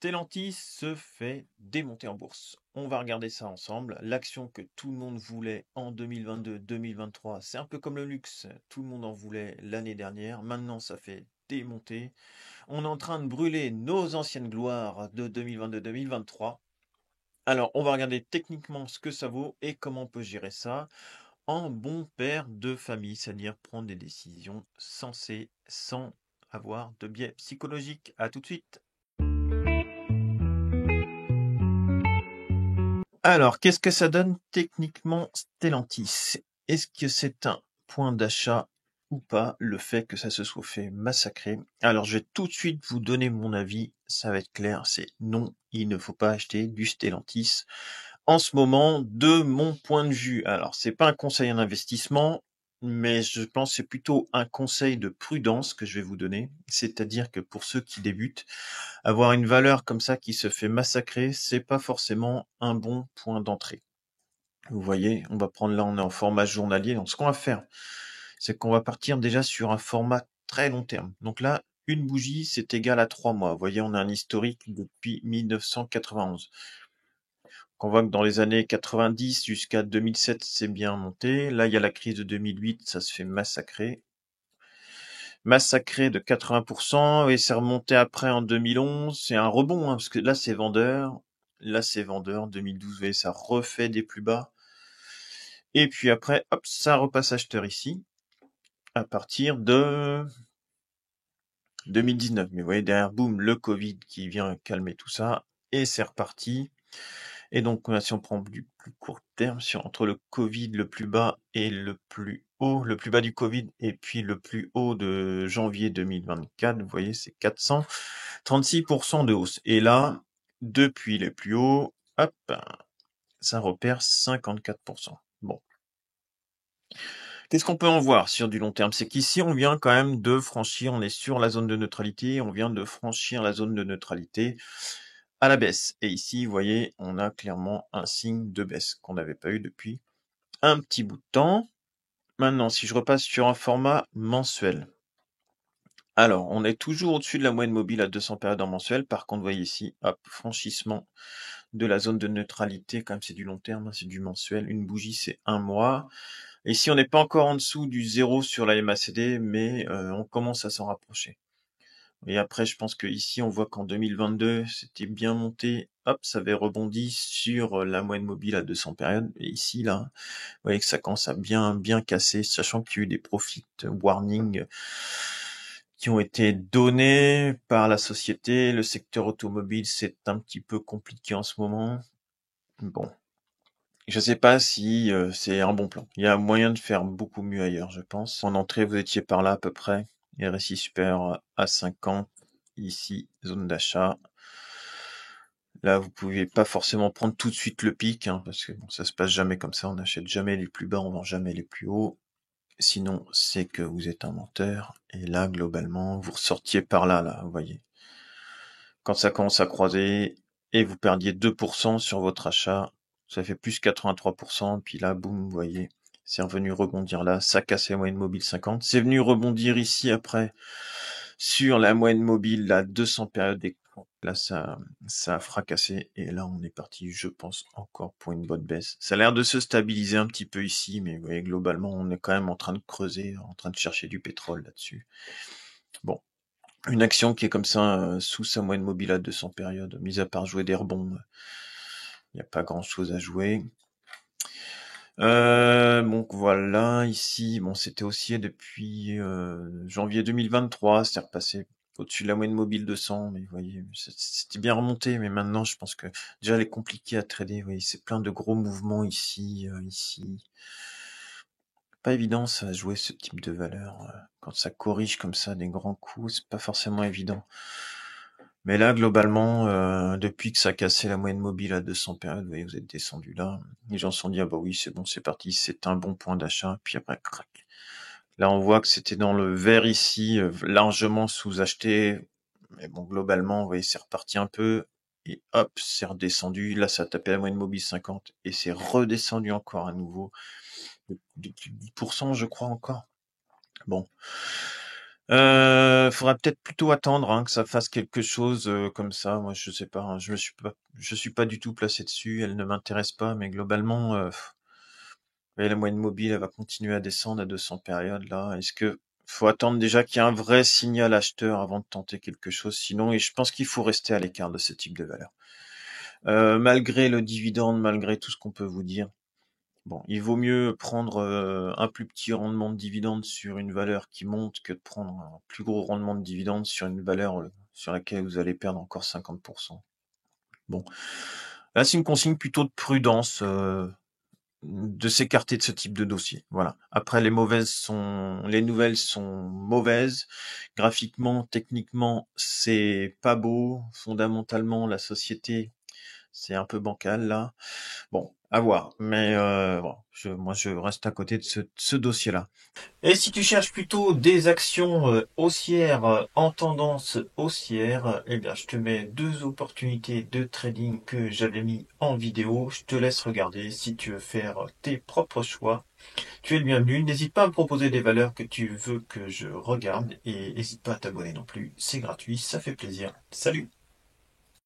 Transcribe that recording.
Stellantis se fait démonter en bourse. On va regarder ça ensemble. L'action que tout le monde voulait en 2022-2023, c'est un peu comme le luxe. Tout le monde en voulait l'année dernière. Maintenant, ça fait démonter. On est en train de brûler nos anciennes gloires de 2022-2023. Alors, on va regarder techniquement ce que ça vaut et comment on peut gérer ça en bon père de famille, c'est-à-dire prendre des décisions sensées sans avoir de biais psychologique. À tout de suite. Alors, qu'est-ce que ça donne techniquement Stellantis? Est-ce que c'est un point d'achat ou pas, le fait que ça se soit fait massacrer? Alors, je vais tout de suite vous donner mon avis, ça va être clair, c'est non, il ne faut pas acheter du Stellantis en ce moment, de mon point de vue. Alors, c'est pas un conseil en investissement, mais je pense que c'est plutôt un conseil de prudence que je vais vous donner. C'est-à-dire que pour ceux qui débutent, avoir une valeur comme ça qui se fait massacrer, c'est pas forcément un bon point d'entrée. Vous voyez, on va prendre là, on est en format journalier. Donc, ce qu'on va faire, c'est qu'on va partir déjà sur un format très long terme. Donc là, une bougie, c'est égal à 3 mois. Vous voyez, on a un historique depuis 1991. On voit que dans les années 90 jusqu'à 2007, c'est bien monté. Là, il y a la crise de 2008, ça se fait massacrer. Massacré de 80%, et c'est remonté après en 2011. C'est un rebond, hein, parce que là, c'est vendeur. Là, c'est vendeur. 2012, vous voyez, ça refait des plus bas. Et puis après, hop, ça repasse acheteur ici, à partir de 2019. Mais vous voyez, derrière, boum, le Covid qui vient calmer tout ça, et c'est reparti. Et donc, si on prend du plus court terme, entre le Covid le plus bas et le plus haut, le plus bas du Covid et puis le plus haut de janvier 2024, vous voyez, c'est 436% de hausse. Et là, depuis les plus hauts, hop, ça repère 54%. Bon. Qu'est-ce qu'on peut en voir sur du long terme? C'est qu'ici, on vient quand même de franchir, on est sur la zone de neutralité, on vient de franchir la zone de neutralité à la baisse. Et ici, vous voyez, on a clairement un signe de baisse qu'on n'avait pas eu depuis un petit bout de temps. Maintenant, si je repasse sur un format mensuel. Alors, on est toujours au-dessus de la moyenne mobile à 200 périodes en mensuel. Par contre, vous voyez ici, hop, franchissement de la zone de neutralité. Quand même, c'est du long terme, hein, c'est du mensuel. Une bougie, c'est un mois. Et ici, on n'est pas encore en dessous du 0 sur la MACD, mais on commence à s'en rapprocher. Et après, je pense que ici, on voit qu'en 2022, c'était bien monté. Hop, ça avait rebondi sur la moyenne mobile à 200 périodes. Et ici, là, vous voyez que ça commence à bien casser, sachant qu'il y a eu des profit warnings qui ont été donnés par la société. Le secteur automobile, c'est un petit peu compliqué en ce moment. Bon. Je sais pas si c'est un bon plan. Il y a moyen de faire beaucoup mieux ailleurs, je pense. En entrée, vous étiez par là à peu près. RSI supérieur à 50. Ici, zone d'achat. Là, vous pouvez pas forcément prendre tout de suite le pic, hein, parce que bon, ça se passe jamais comme ça. On n'achète jamais les plus bas, on vend jamais les plus hauts. Sinon, c'est que vous êtes un menteur. Et là, globalement, vous ressortiez par là, vous voyez. Quand ça commence à croiser et vous perdiez 2% sur votre achat, ça fait plus 83%. Puis là, boum, vous voyez, c'est revenu rebondir là. Ça casse la moyenne mobile 50. C'est venu rebondir ici après sur la moyenne mobile, la 200 périodes d'écran. Là, ça a fracassé. Et là, on est parti, je pense, encore pour une bonne baisse. Ça a l'air de se stabiliser un petit peu ici, mais vous voyez, globalement, on est quand même en train de creuser, en train de chercher du pétrole là-dessus. Bon. Une action qui est comme ça, sous sa moyenne mobile à 200 périodes, mis à part jouer des rebonds, il n'y a pas grand-chose à jouer. Donc voilà, ici, bon, c'était haussier depuis janvier 2023, c'est repassé au-dessus de la moyenne mobile 200, mais vous voyez, c'était bien remonté, mais maintenant, je pense que déjà, elle est compliquée à trader, vous voyez, c'est plein de gros mouvements ici, ici. Pas évident, ça, à jouer ce type de valeur. Quand ça corrige comme ça des grands coups, c'est pas forcément évident. Mais là, globalement, depuis que ça a cassé la moyenne mobile à 200 périodes, vous voyez, vous êtes descendu là. Les gens se sont dit, ah bah oui, c'est bon, c'est parti, c'est un bon point d'achat. Puis après, crac. Là, on voit que c'était dans le vert ici, largement sous-acheté. Mais bon, globalement, vous voyez, c'est reparti un peu. Et hop, c'est redescendu. Là, ça a tapé la moyenne mobile 50. Et c'est redescendu encore à nouveau. De plus de 10%, je crois encore. Bon. Faudrait peut-être plutôt attendre, hein, que ça fasse quelque chose, comme ça. Moi, je sais pas, hein, je suis pas du tout placé dessus, elle ne m'intéresse pas, mais globalement, voyez, la moyenne mobile, elle va continuer à descendre à 200 périodes, là. Est-ce que faut attendre déjà qu'il y ait un vrai signal acheteur avant de tenter quelque chose? Sinon, et je pense qu'il faut rester à l'écart de ce type de valeur. Malgré le dividende, malgré tout ce qu'on peut vous dire, bon, il vaut mieux prendre un plus petit rendement de dividende sur une valeur qui monte que de prendre un plus gros rendement de dividende sur une valeur sur laquelle vous allez perdre encore 50%. Bon, là c'est une consigne plutôt de prudence, de s'écarter de ce type de dossier. Voilà. Après, les nouvelles sont mauvaises. Graphiquement, techniquement, c'est pas beau. Fondamentalement, la société, c'est un peu bancal là. Bon, à voir. Mais bon, moi, je reste à côté de ce dossier-là. Et si tu cherches plutôt des actions haussières en tendance haussière, eh bien, je te mets 2 opportunités de trading que j'avais mis en vidéo. Je te laisse regarder si tu veux faire tes propres choix. Tu es le bienvenu. N'hésite pas à me proposer des valeurs que tu veux que je regarde et n'hésite pas à t'abonner non plus. C'est gratuit, ça fait plaisir. Salut!